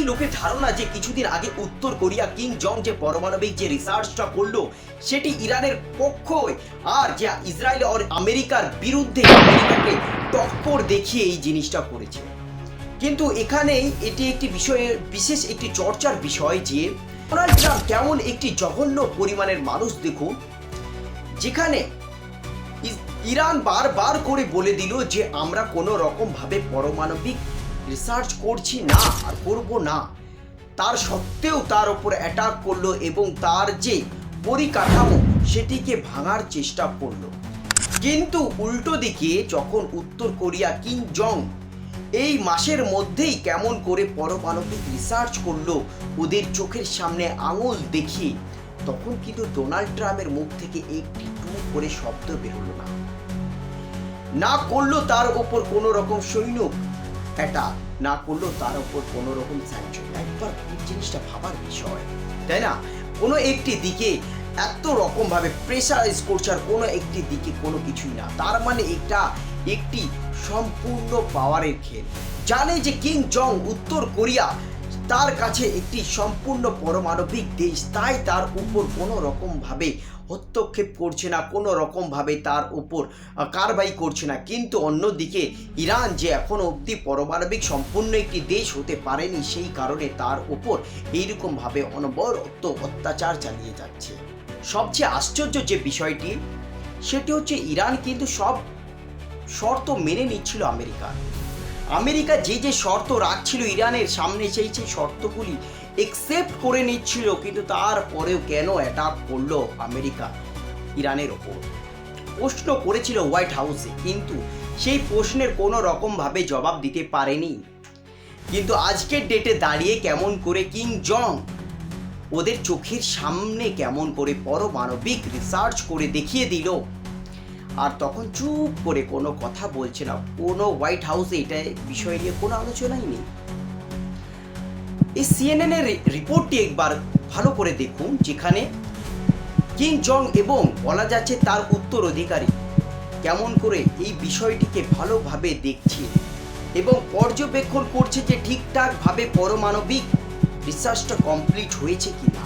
লোকের ধারণা যে কিছুদিন আগে উত্তর কোরিয়া কিং জং যে পারমাণবিক যে রিসার্চটা করলো সেটি ইরানের পক্ষে, আর যে ইসরায়েল আর আমেরিকার বিরুদ্ধে আমেরিকাকে টক্কর দেখিয়ে এই জিনিসটা করেছে। কিন্তু এখানেই এটি একটি বিষয়ের বিশেষ একটি চর্চার বিষয় যে ডোনাল্ড ট্রাম্প কেমন একটি জঘন্য পরিমাণের মানুষ দেখুন, যেখানে ইরান বারবার করে বলে দিল যে আমরা কোনো রকমভাবে পারমাণবিক রিসার্চ করছি না আর করব না, তার সত্ত্বেও তার উপর অ্যাটাক করলো এবং তার যে পরিকাঠামো সেটিকে ভাঙার চেষ্টা করলো। কিন্তু উল্টো দিকে যখন উত্তর কোরিয়া কিং জং এই মাসের মধ্যেই কেমন করে পারমাণবিক রিসার্চ করলো ওদের চোখের সামনে আঙুল দেখিয়ে, তখন কিন্তু ডোনাল্ড ট্রাম্পের মুখ থেকে একটি টু করে শব্দ বেরোলো না করলো তার ওপর কোনো রকম সৈন্য অ্যাটাক, না করলো তার ওপর কোনো রকম স্যাংশন। একবার এই জিনিসটা ভাবার বিষয়, তাই না? কোনো একটি দিকে এত রকমভাবে প্রেসারাইজ করছে আর কোনো একটি দিকে কোনো কিছুই না, তার মানে এটা একটি সম্পূর্ণ পাওয়ারের খেল। জানে যে কিং জং উত্তর কোরিয়া তার কাছে একটি সম্পূর্ণ পারমাণবিক দেশ, তাই তার উপর কোনো রকমভাবে হস্তক্ষেপ করছে না, কোনো রকমভাবে তার উপর কারবাই করছে না। কিন্তু অন্যদিকে ইরান যে এখনও অবধি পারমাণবিক সম্পূর্ণ একটি দেশ হতে পারেনি, সেই কারণে তার উপর এইরকমভাবে অনবরত অত্যাচার চালিয়ে যাচ্ছে। সবচেয়ে আশ্চর্য যে বিষয়টি সেটি হচ্ছে ইরান কিন্তু সব শর্ত মেনে নিচ্ছিল আমেরিকা যে যে শর্ত রাখছিল ইরানের সামনে, সেই শর্তগুলি একসেপ্ট করে নিচ্ছিল, কিন্তু তারপরেও কেন অ্যাটাক করলো আমেরিকা ইরানের ওপর? প্রশ্ন করেছিল হোয়াইট হাউসে, কিন্তু সেই প্রশ্নের কোনো রকমভাবে জবাব দিতে পারেনি। কিন্তু আজকের ডেটে দাঁড়িয়ে কেমন করে কিং জং ওদের চোখের সামনে কেমন করে পারমাণবিক রিসার্চ করে দেখিয়ে দিল, আর তখন চুপ করে কোনো কথা বলছে না। কোনো হোয়াইট হাউসে এটা বিষয় নিয়ে কোনো আলোচনাই নেই। এই CNN এর রিপোর্টটি একবার ভালো করে দেখুন, যেখানে কিং জং এবং বলা যাচ্ছে তার উত্তরাধিকারী কেমন করে এই বিষয়টিকে ভালোভাবে দেখছে এবং পর্যবেক্ষণ করছে যে ঠিকঠাকভাবে পারমাণবিক রিসার্চটা কমপ্লিট হয়েছে কিনা।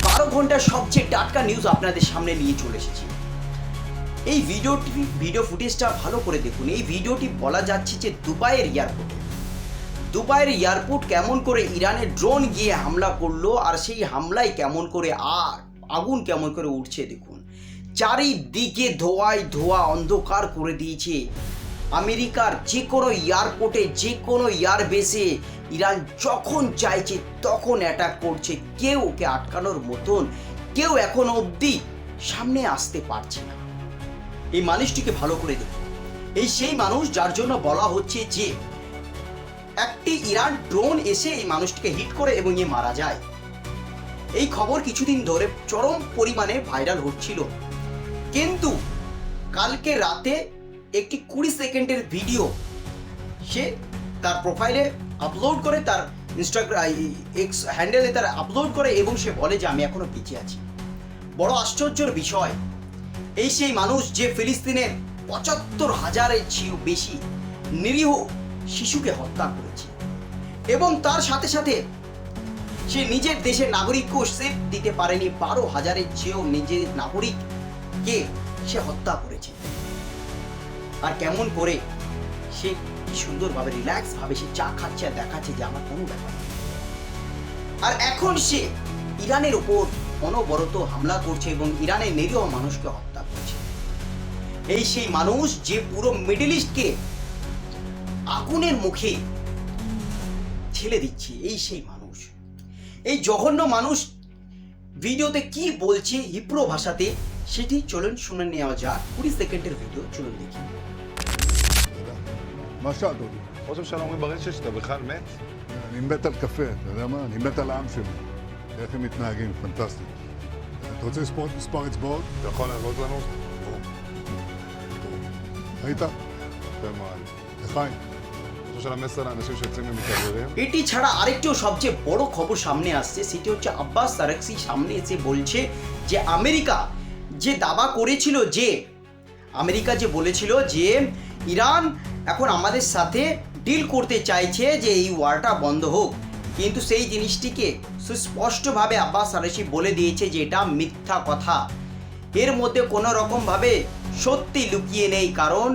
12 ঘন্টার সবচেয়ে টাটকা নিউজ আপনাদের সামনে নিয়ে চলে এসেছি। এই ভিডিও ফুটেজটা ভালো করে দেখুন। এই ভিডিওটি বলা যাচ্ছে যে দুবাইয়ের এয়ারপোর্ট কেমন করে ইরানের ড্রোন গিয়ে হামলা করলো, আর সেই হামলায় কেমন করে আগুন কেমন করে উঠছে দেখুন। চারিদিকে ধোঁয়ায় ধোঁয়া অন্ধকার করে দিয়েছে। আমেরিকার যে কোনো এয়ারপোর্টে, যে কোনো এয়ারবেসে ইরান যখন চাইছে তখন অ্যাটাক করছে। কেউ ওকে আটকানোর মতন কেউ এখনো অবধি সামনে আসতে পারছে না। এই মানুষটিকে ভালো করে দেখুন। এই সেই মানুষ যার জন্য বলা হচ্ছে যে একটি ইরান ড্রোন এসে এই মানুষটিকে হিট করে এবং এ মারা যায়। এই খবর কিছুদিন ধরে চরম পরিমাণে ভাইরাল হচ্ছিল, কিন্তু কালকে রাতে একটি 20 সেকেন্ডের ভিডিও সে তার প্রোফাইলে আপলোড করে, তার ইনস্টাগ্রাম এক্স হ্যান্ডেলে তার আপলোড করে এবং সে বলে যে আমি এখনো বেঁচে আছি। বড় আশ্চর্যের বিষয়, এই সেই মানুষ যে ফিলিস্তিনের ৭৫,০০০-এর চেয়েও বেশি নিরীহ শিশুকে হত্যা করেছে এবং তার সাথে সাথে সে নিজের দেশের নাগরিককেও সেফ দিতে পারেনি। ১২,০০০-এর চেয়েও নিজের নাগরিককে সে হত্যা করেছে। আর কেমন করে সে সুন্দরভাবে রিল্যাক্স ভাবে সে চা খাচ্ছে আর দেখাচ্ছে যে আমার কোনো ব্যাপার নেই। আর এখন সে ইরানের উপর অনবরত হামলা করছে এবং ইরানের নিরীহ মানুষকে হত্যা করছে। এই সেই মানুষ যে পুরো মিডল ইস্টকে আগুনের মুখে ঠেলে দিচ্ছে। এই সেই মানুষ, এই জঘন্য মানুষ ভিডিওতে কি বলছে হিব্রু ভাষাতে সেটি চলুন শুনে নেওয়া যাক। 20 সেকেন্ডের ভিডিও, চলুন দেখি। מה שאת עוד? ראש הממשלה אומרים ברשת שאתה בכלל מת? אני מת על קפה, אתה יודע מה? אני מת על העם שלי. איך הם מתנהגים, פנטסטי. אתה רוצה לספור את מספר אצבעות? אתה יכול להראות לנו? ראית? יפה מאוד. לחיים. ראש הממשלה מסר לאנשים שיוצאים ומתעוררים. এটি ছাড়া আরেকটিও সবচেয়ে বড় খবর সামনে আসছে, সেটি হচ্ছে আব্বাস আরাগচি সামনে এসে বলছে যে আমেরিকা যে দাবা করেছিল, যে আমেরিকা যে বলেছিল যে ইরান এখন আমাদের সাথে ডিল করতে চাইছে যে এই ওয়ারটা বন্ধ হোক, কিন্তু সেই জিনিসটিকে সুস্পষ্টভাবে আব্বাস আরাগচি বলে দিয়েছে যে এটা মিথ্যা কথা, এর মধ্যে কোনো রকমভাবে সত্যি লুকিয়ে নেই। কারণ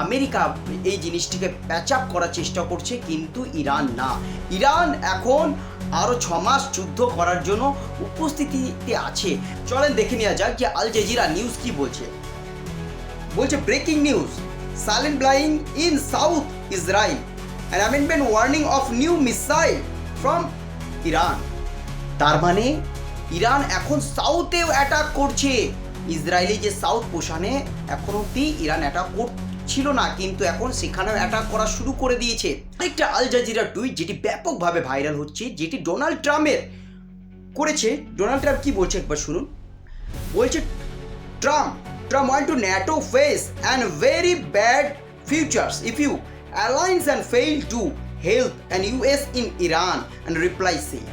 আমেরিকা এই জিনিসটিকে প্যাচ আপ করার চেষ্টা করছে, কিন্তু ইরান না। ইরান এখন আরও 6 মাস যুদ্ধ করার জন্য উপস্থিতিতে আছে। চলেন দেখে নেওয়া যাক যে আল জাজিরা নিউজ কি বলছে। বলছে breaking news, silent blaring in south Israel, an amendment warning of new missile from Iran. তার মানে ইরান এখন সাউথেও অ্যাটাক করছে। ইসরায়েলি যে সাউথ পোশানে এখন অব্দি ইরান অ্যাটাক করছিল না, কিন্তু এখন সেখানেও অ্যাটাক করা শুরু করে দিয়েছে। একটা আল জাজিরা টুইট যেটি ব্যাপকভাবে ভাইরাল হচ্ছে, যেটি ডোনাল্ড ট্রাম্পের করেছে। ডোনাল্ড ট্রাম্প কি বলছে একবার শুনুন। বলছে Trump want to NATO face and very bad futures if you alliance and fail to help and US in Iran and reply say.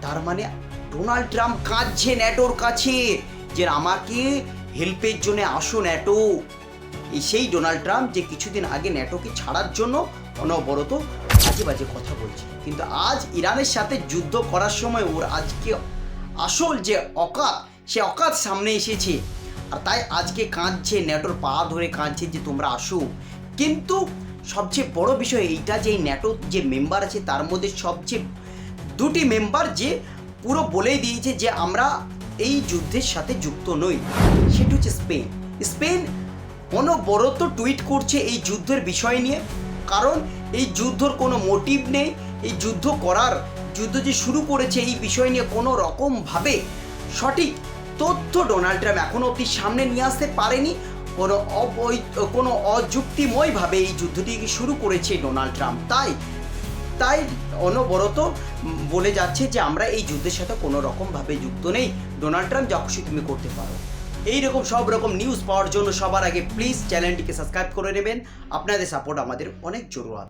তার মানে ডোনাল্ড ট্রাম্প কাঁদছে ন্যাটোর কাছে যে আমাকে হেল্পের জন্য আসো ন্যাটো। এই সেই ডোনাল্ড ট্রাম্প যে কিছুদিন আগে ন্যাটোকে ছাড়ার জন্য অনবরত বাজে বাজে কথা বলছে, কিন্তু আজ ইরানের সাথে যুদ্ধ করার সময় ওর আজকে আসল যে অকাত, সে অকাত সামনে এসেছে। আর তাই আজকে কাঁদছে, ন্যাটোর পা ধরে কাঁদছে যে তোমরা আসো। কিন্তু সবচেয়ে বড় বিষয় এইটা যে এই ন্যাটোর যে মেম্বার আছে তার মধ্যে সবচেয়ে 2টি মেম্বার যে পুরো বলেই দিয়েছে যে আমরা এই যুদ্ধের সাথে যুক্ত নই, সেটা হচ্ছে স্পেন। স্পেন অনবরত টুইট করছে এই যুদ্ধের বিষয় নিয়ে, কারণ এই যুদ্ধর কোনো মোটিভ নেই। এই যুদ্ধ যে শুরু করেছে এই বিষয় নিয়ে কোনো রকমভাবে সঠিক তথ্য ডোনাল্ড ট্রাম্প এখনও অবধি সামনে নিয়ে আসতে পারেনি। কোনো অযুক্তিময়ভাবে এই যুদ্ধটিকে শুরু করেছে ডোনাল্ড ট্রাম্প। তাই অনবরত বলে যাচ্ছে যে আমরা এই যুদ্ধের সাথে কোনো রকমভাবে যুক্ত নেই। ডোনাল্ড ট্রাম্প যা খুশি তুমি করতে পারো। এইরকম সব রকম নিউজ পাওয়ার জন্য সবার আগে প্লিজ চ্যানেলটিকে সাবস্ক্রাইব করে নেবেন। আপনাদের সাপোর্ট আমাদের অনেক জরুরি।